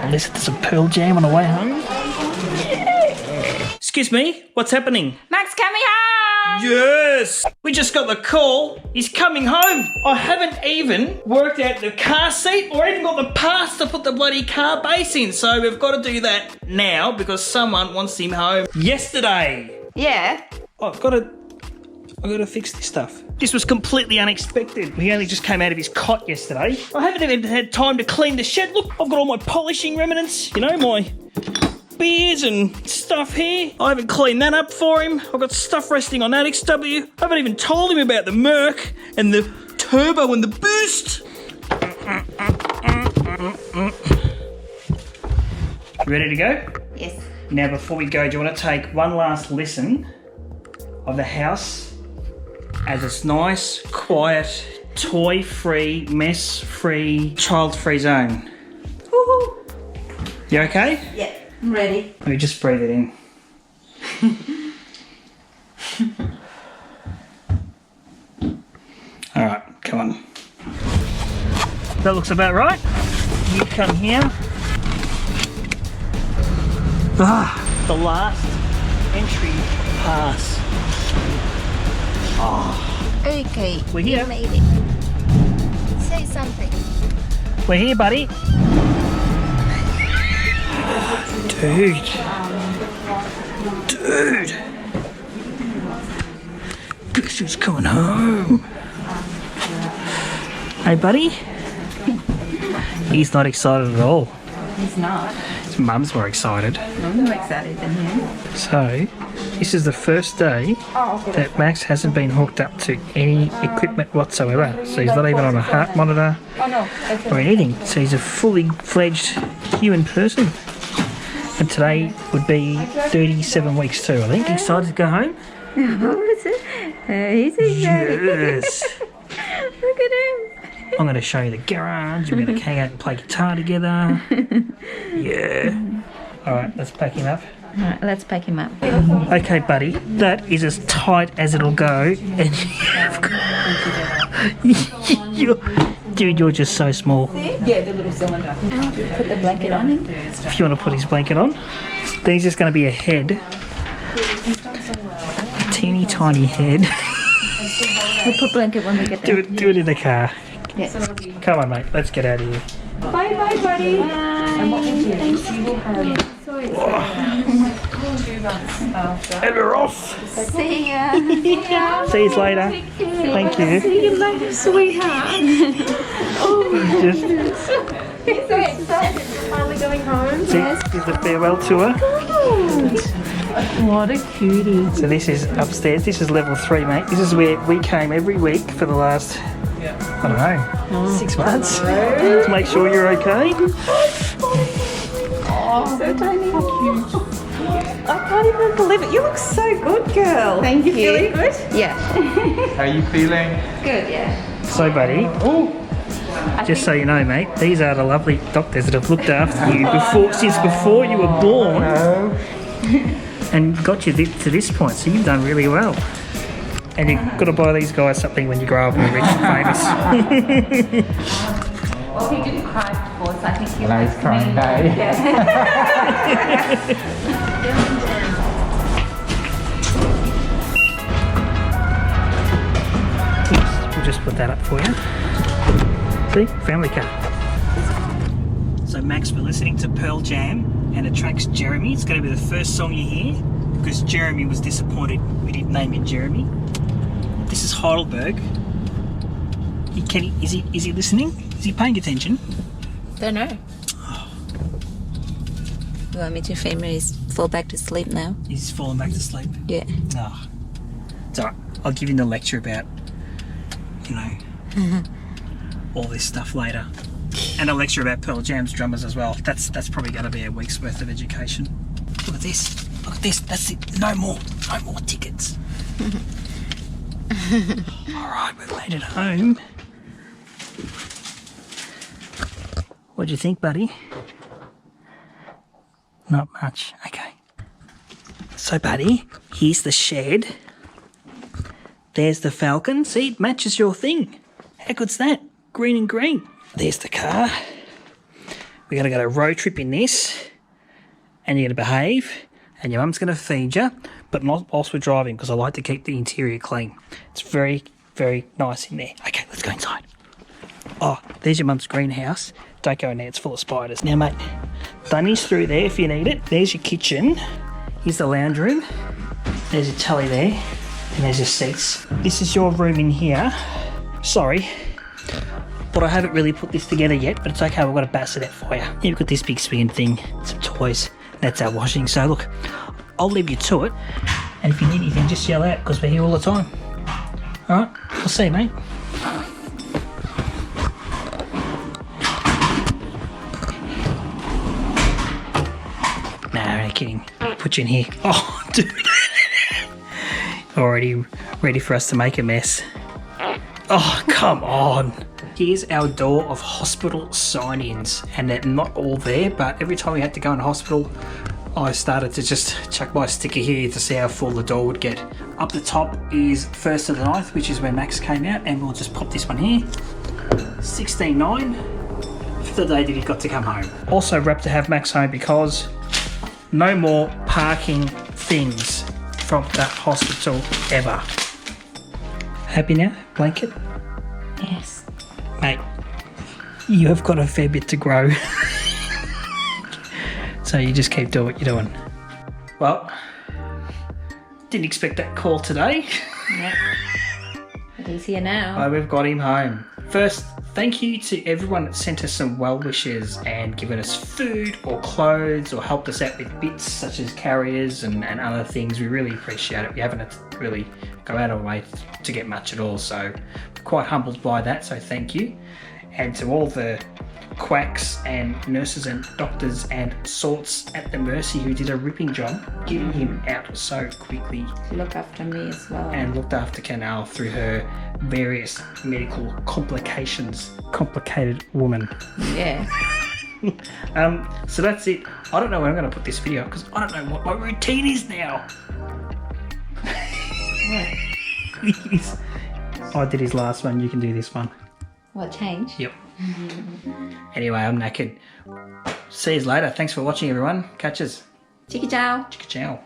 listen to some Pearl Jam on the way home. Excuse me, what's happening? Mac's coming home! Yes! We just got the call. He's coming home. I haven't even worked out the car seat or even got the parts to put the bloody car base in. So we've got to do that now because someone wants him home yesterday. Yeah. I've got to fix this stuff. This was completely unexpected. He only just came out of his cot yesterday. I haven't even had time to clean the shed. Look, I've got all my polishing remnants, you know, my beers and stuff here. I haven't cleaned that up for him. I've got stuff resting on that XW. I haven't even told him about the Marc and the turbo and the boost. Ready to go? Yes. Now, before we go, do you want to take one last listen of the house as it's nice, quiet, toy-free, mess-free, child-free zone? Woohoo! You okay? Yeah, I'm ready. Let me just breathe it in. Alright, come on. That looks about right. You come here. Ah, the last entry pass. Oh, Okay. we're here. You made it. Say something. We're here, buddy. Dude. Dude. Guess who's coming home? Hey, buddy. He's not excited at all. He's not. His mum's more excited. I'm more excited than him. So, this is the first day that Max hasn't been hooked up to any equipment whatsoever. So he's not even on a heart monitor or anything. So he's a fully fledged human person. And today would be 37 weeks too, I think. Excited to go home? He's excited. Yes. Look at him. I'm going to show you the garage. We're going to hang out and play guitar together. Yeah. All right, let's pack him up. Alright, let's pack him up. Okay, buddy, that is as tight as it'll go. And you're just so small. Yeah, the little cylinder. Put the blanket on him. If you want to put his blanket on, then he's just going to be a head. A teeny tiny head. We'll put blanket when we get there. Do it in the car. Yeah. Come on, mate, let's get out of here. Bye bye, buddy. Bye. And we're off. See ya. See you later. Thank you. See you later, sweetheart. Just He's so excited. Finally going home. this is the farewell tour. What a cutie. So this is upstairs. This is level 3, mate. This is where we came every week for the last, I don't know, 6 months to make sure you're okay. So tiny. I can't even believe it. You look so good, girl. Thank you. Feeling good? Yeah. How are you feeling? Good, yeah. So, buddy, just so you know, mate, these are the lovely doctors that have looked after you since before you were born and got you to this point. So you've done really well. And you've got to buy these guys something when you grow up and you're rich and famous. Well, he didn't cry before, so I think he Nice crying day. We'll just put that up for you. See? Family car. So Max, we're listening to Pearl Jam and it tracks Jeremy. It's going to be the first song you hear because Jeremy was disappointed we didn't name him Jeremy. This is Heidelberg. Is he listening? Is he paying attention? Don't know. You want me to fall back to sleep now? He's fallen back to sleep. Yeah. Oh. It's alright. I'll give him the lecture about, you know, all this stuff later. And a lecture about Pearl Jam's drummers as well. That's probably going to be a week's worth of education. Look at this. Look at this. That's it. No more tickets. Alright, we've made it home. What do you think, buddy? Not much. Okay. So, buddy, here's the shed. There's the Falcon. See, it matches your thing. How good's that? Green and green. There's the car. We're going to go to a road trip in this, and you're going to behave, and your mum's going to feed you, but not whilst we're driving, because I like to keep the interior clean. It's very, very nice in there. Okay, let's go inside. Oh, there's your mum's greenhouse. Don't go in there, it's full of spiders. Now, mate, Dunny's through there if you need it. There's your kitchen. Here's the lounge room. There's your telly there, and there's your seats. This is your room in here. Sorry, but I haven't really put this together yet, but it's okay, we've got a basset out for you. Yeah, we've got this big swinging thing, some toys. That's our washing. So look, I'll leave you to it, and if you need anything, just yell out, because we're here all the time. Alright, I'll see you, mate. Nah, I'm only kidding. Put you in here. Oh, dude. Already ready for us to make a mess. Oh, come on. Here's our door of hospital sign-ins, and they're not all there, but every time we had to go in hospital, I started to just chuck my sticker here to see how full the door would get. Up the top is 1st to the 9th, which is where Max came out, and we'll just pop this one here. 16/9 for the day that he got to come home. Also wrapped to have Max home because no more parking things from that hospital ever. Happy now? Blanket? Yes. Mate, you have got a fair bit to grow. So you just keep doing what you're doing. Well, didn't expect that call today. Yep. But he's here now. But we've got him home. First, thank you to everyone that sent us some well wishes and given us food or clothes or helped us out with bits such as carriers and other things. We really appreciate it. We haven't had to really go out of our way to get much at all, so we're quite humbled by that, so thank you. And to all the quacks and nurses and doctors and sorts at the Mercy who did a ripping job getting him out so quickly. To look after me as well. And looked after Kinal through her various medical complications. Complicated woman. Yeah. So that's it. I don't know where I'm going to put this video because I don't know what my routine is now. I did his last one, you can do this one. What, change? Yep. Anyway, I'm knackered. See you later. Thanks for watching, everyone. Catch us. Chiki chow. Chika chow.